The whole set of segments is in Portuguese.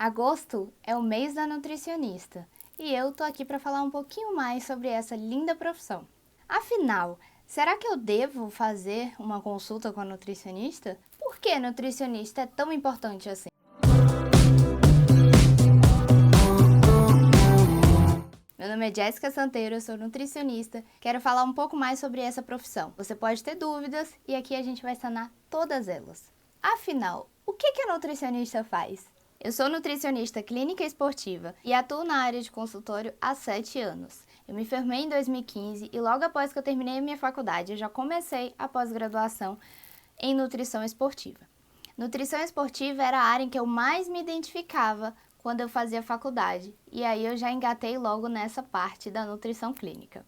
Agosto é o mês da nutricionista e eu tô aqui para falar um pouquinho mais sobre essa linda profissão. Afinal, será que eu devo fazer uma consulta com a nutricionista? Por que nutricionista é tão importante assim? Meu nome é Jéssica Santeiro, eu sou nutricionista, quero falar um pouco mais sobre essa profissão. Você pode ter dúvidas e aqui a gente vai sanar todas elas. Afinal, o que a nutricionista faz? Eu sou nutricionista clínica esportiva e atuo na área de consultório há 7 anos. Eu me formei em 2015 e logo após que eu terminei a minha faculdade, eu já comecei a pós-graduação em nutrição esportiva. Nutrição esportiva era a área em que eu mais me identificava quando eu fazia faculdade, e aí eu já engatei logo nessa parte da nutrição clínica.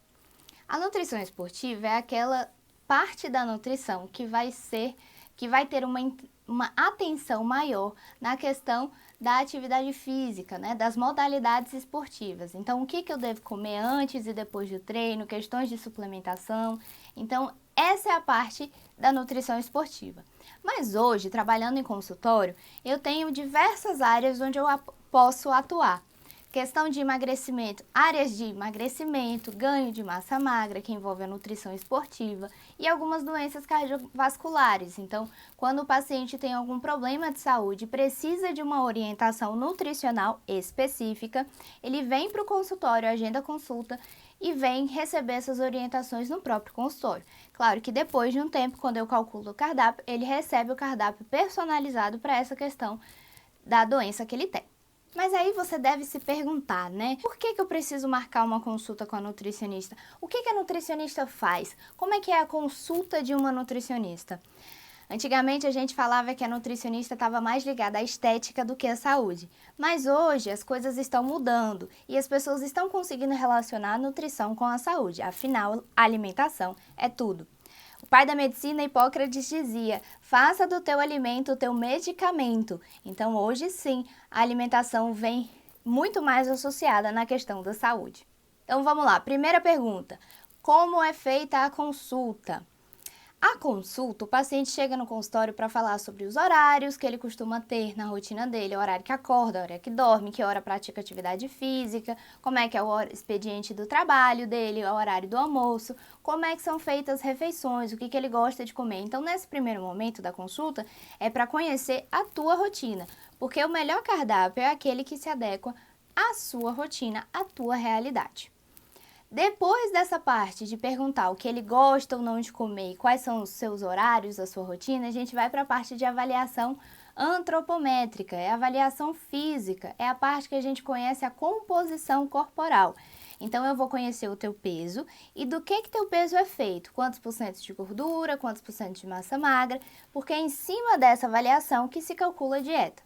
A nutrição esportiva é aquela parte da nutrição que vai ter uma atenção maior na questão da atividade física, né, das modalidades esportivas. Então, o que eu devo comer antes e depois do treino, questões de suplementação. Então, essa é a parte da nutrição esportiva. Mas hoje, trabalhando em consultório, eu tenho diversas áreas onde eu posso atuar. Questão de emagrecimento, áreas de emagrecimento, ganho de massa magra, que envolve a nutrição esportiva, e algumas doenças cardiovasculares. Então, quando o paciente tem algum problema de saúde e precisa de uma orientação nutricional específica, ele vem para o consultório, agenda consulta e vem receber essas orientações no próprio consultório. Claro que depois de um tempo, quando eu calculo o cardápio, ele recebe o cardápio personalizado para essa questão da doença que ele tem. Mas aí você deve se perguntar, né? Por que eu preciso marcar uma consulta com a nutricionista? O que a nutricionista faz? Como é que é a consulta de uma nutricionista? Antigamente a gente falava que a nutricionista estava mais ligada à estética do que à saúde. Mas hoje as coisas estão mudando e as pessoas estão conseguindo relacionar a nutrição com a saúde. Afinal, a alimentação é tudo. O pai da medicina, Hipócrates, dizia: faça do teu alimento o teu medicamento. Então, hoje sim, a alimentação vem muito mais associada na questão da saúde. Então, vamos lá. Primeira pergunta: como é feita a consulta? A consulta, o paciente chega no consultório para falar sobre os horários que ele costuma ter na rotina dele, o horário que acorda, o horário que dorme, que hora pratica atividade física, como é que é o expediente do trabalho dele, o horário do almoço, como é que são feitas as refeições, o que ele gosta de comer. Então, nesse primeiro momento da consulta, é para conhecer a tua rotina, porque o melhor cardápio é aquele que se adequa à sua rotina, à tua realidade. Depois dessa parte de perguntar o que ele gosta ou não de comer e quais são os seus horários, a sua rotina, a gente vai para a parte de avaliação antropométrica, é a avaliação física, é a parte que a gente conhece a composição corporal. Então, eu vou conhecer o teu peso e do que teu peso é feito, quantos por cento de gordura, quantos por cento de massa magra, porque é em cima dessa avaliação que se calcula a dieta.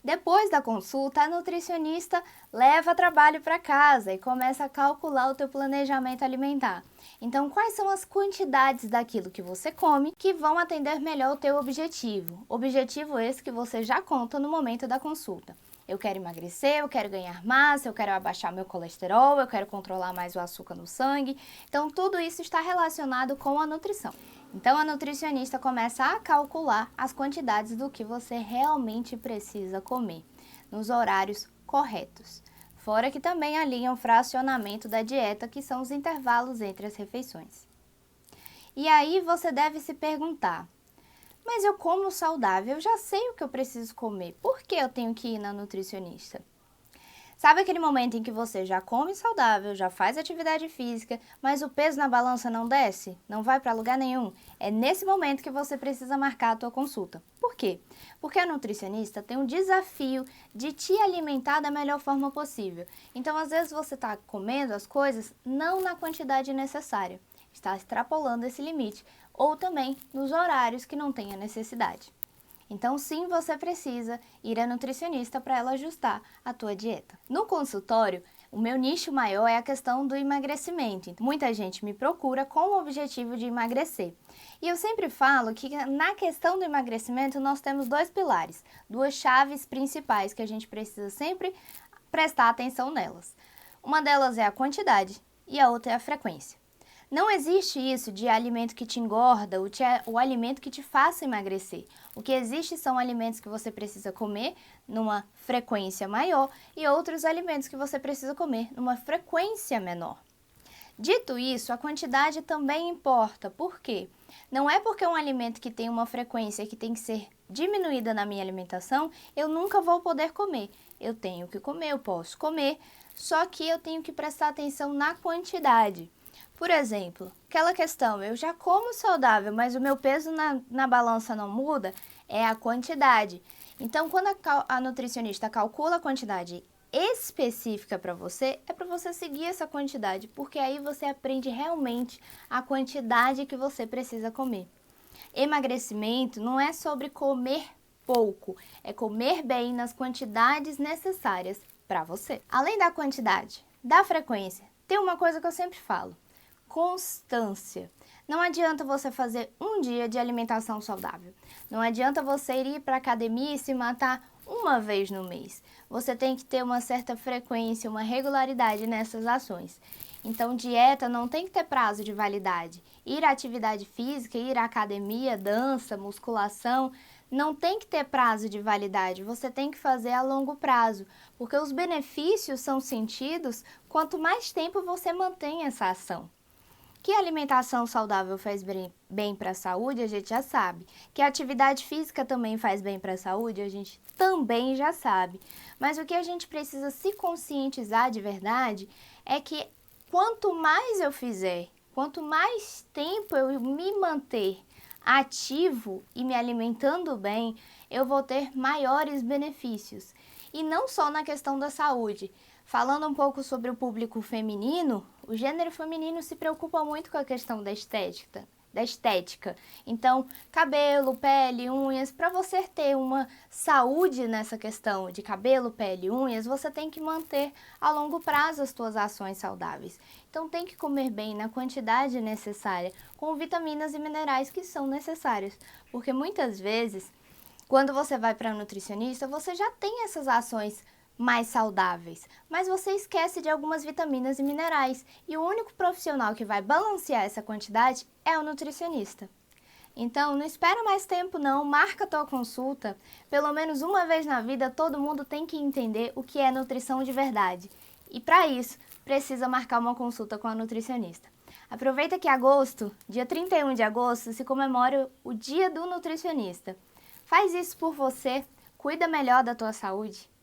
Depois da consulta, a nutricionista leva trabalho para casa e começa a calcular o teu planejamento alimentar. Então, quais são as quantidades daquilo que você come que vão atender melhor o teu objetivo? Objetivo esse que você já conta no momento da consulta. Eu quero emagrecer, eu quero ganhar massa, eu quero abaixar meu colesterol, eu quero controlar mais o açúcar no sangue. Então, tudo isso está relacionado com a nutrição. Então, a nutricionista começa a calcular as quantidades do que você realmente precisa comer, nos horários corretos. Fora que também alinha o fracionamento da dieta, que são os intervalos entre as refeições. E aí você deve se perguntar: mas eu como saudável, eu já sei o que eu preciso comer, por que eu tenho que ir na nutricionista? Sabe aquele momento em que você já come saudável, já faz atividade física, mas o peso na balança não desce? Não vai para lugar nenhum? É nesse momento que você precisa marcar a tua consulta. Por quê? Porque a nutricionista tem um desafio de te alimentar da melhor forma possível. Então, às vezes, você está comendo as coisas não na quantidade necessária. Está extrapolando esse limite. Ou também nos horários que não tem a necessidade. Então, sim, você precisa ir à nutricionista para ela ajustar a tua dieta. No consultório, o meu nicho maior é a questão do emagrecimento. Muita gente me procura com o objetivo de emagrecer. E eu sempre falo que na questão do emagrecimento nós temos dois pilares, duas chaves principais que a gente precisa sempre prestar atenção nelas. Uma delas é a quantidade e a outra é a frequência. Não existe isso de alimento que te engorda, o alimento que te faça emagrecer. O que existe são alimentos que você precisa comer numa frequência maior e outros alimentos que você precisa comer numa frequência menor. Dito isso, a quantidade também importa. Por quê? Não é porque um alimento que tem uma frequência que tem que ser diminuída na minha alimentação, eu nunca vou poder comer. Eu tenho que comer, eu posso comer, só que eu tenho que prestar atenção na quantidade. Por exemplo, aquela questão, eu já como saudável, mas o meu peso na balança não muda, é a quantidade. Então, quando a nutricionista calcula a quantidade específica para você, é para você seguir essa quantidade, porque aí você aprende realmente a quantidade que você precisa comer. Emagrecimento não é sobre comer pouco, é comer bem nas quantidades necessárias para você. Além da quantidade, da frequência, tem uma coisa que eu sempre falo: constância. Não adianta você fazer um dia de alimentação saudável. Não adianta você ir para a academia e se matar uma vez no mês. Você tem que ter uma certa frequência, uma regularidade nessas ações. Então, dieta não tem que ter prazo de validade. Ir à atividade física, ir à academia, dança, musculação, não tem que ter prazo de validade. Você tem que fazer a longo prazo, porque os benefícios são sentidos quanto mais tempo você mantém essa ação. Que a alimentação saudável faz bem para a saúde, a gente já sabe. Que a atividade física também faz bem para a saúde, a gente também já sabe. Mas o que a gente precisa se conscientizar de verdade é que quanto mais eu fizer, quanto mais tempo eu me manter ativo e me alimentando bem, eu vou ter maiores benefícios. E não só na questão da saúde. Falando um pouco sobre o público feminino, o gênero feminino se preocupa muito com a questão da estética. Então, cabelo, pele, unhas, para você ter uma saúde nessa questão de cabelo, pele, unhas, você tem que manter a longo prazo as suas ações saudáveis. Então, tem que comer bem na quantidade necessária, com vitaminas e minerais que são necessários, porque muitas vezes, quando você vai para a nutricionista, você já tem essas ações mais saudáveis, mas você esquece de algumas vitaminas e minerais, e o único profissional que vai balancear essa quantidade é o nutricionista. Então, não espera mais tempo não, marca a tua consulta. Pelo menos uma vez na vida, todo mundo tem que entender o que é nutrição de verdade. E para isso, precisa marcar uma consulta com a nutricionista. Aproveita que agosto, dia 31 de agosto, se comemora o Dia do Nutricionista. Faz isso por você, cuida melhor da tua saúde.